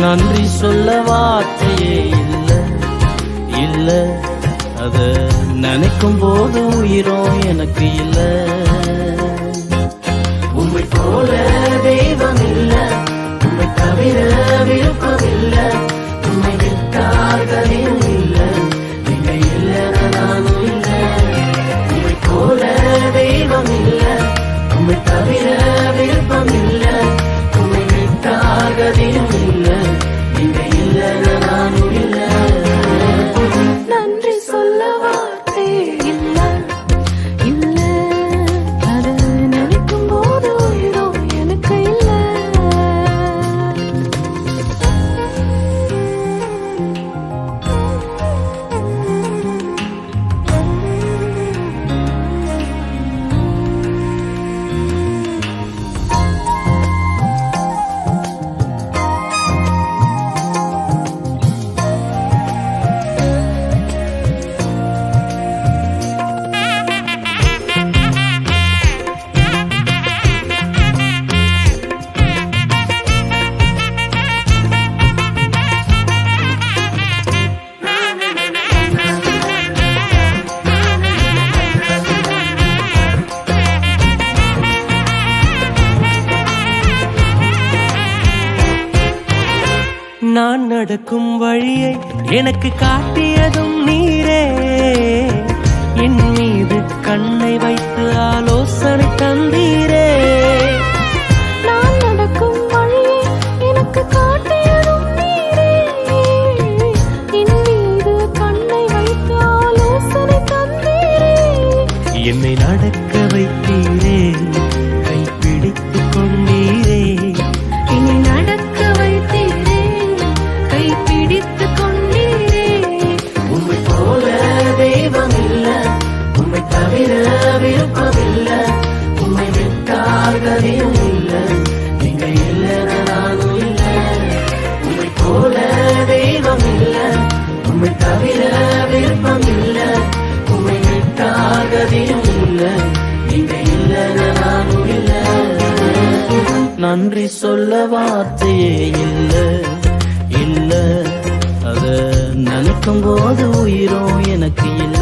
நன்றி சொல்ல வார்த்தையே இல்ல இல்ல, அத நினைக்கும் போது உயிரும் எனக்கு இல்ல. உம்மை போல தெய்வம் இல்ல, உம்மை தவிர விருப்பம் இல்ல, உம்மை விட்டார்களும் இல்ல, நீங்க இல்ல நானும் இல்ல. உம்மை போல தெய்வம் இல்ல, உம்மை தவிர விருப்பம் இல்ல, உம்மை விட்டார்களும் இல்ல, நீங்க இல்ல நானும் இல்ல. நன்றி சொல்ல வார்த்தை இல்ல இல்ல, அது நினைக்கும் போது உயிரோ எனக்கு இல்ல. நான் நடக்கும் வழியை எனக்கு காட்டியதும் நீரே, என் மீது கண்ணை வைத்து ஆலோசனை தந்தீரே. நான் நடக்கும் வழியை எனக்கு காட்டியதும் நீரே, என் மீது கண்ணை வைத்து ஆலோசனை தந்தீரே. என்னை நடக்க வைத்தீரே, கைப்பிடித்துக் கொண்டீரே. என்னை நடக்க வைத்தீரே, கை பிடித்துக் கொண்டீரே. உம்மை போல தெய்வம் இல்ல, உம்மை தவிர விருப்பம் இல்ல, உம்மை விட்டார்களும் இல்ல, நீங்க இல்ல நானும் இல்ல. உம்மை போல தெய்வம் இல்ல, உம்மை தவிர விருப்பம் இல்ல, உம்மை விட்டார்களும் இல்ல, நீங்க இல்ல நானும் இல்ல. நன்றி சொல்ல வார்த்தையே இல்ல இல்ல, அத நினைக்கும் போது உயிரும் எனக்கு இல்ல.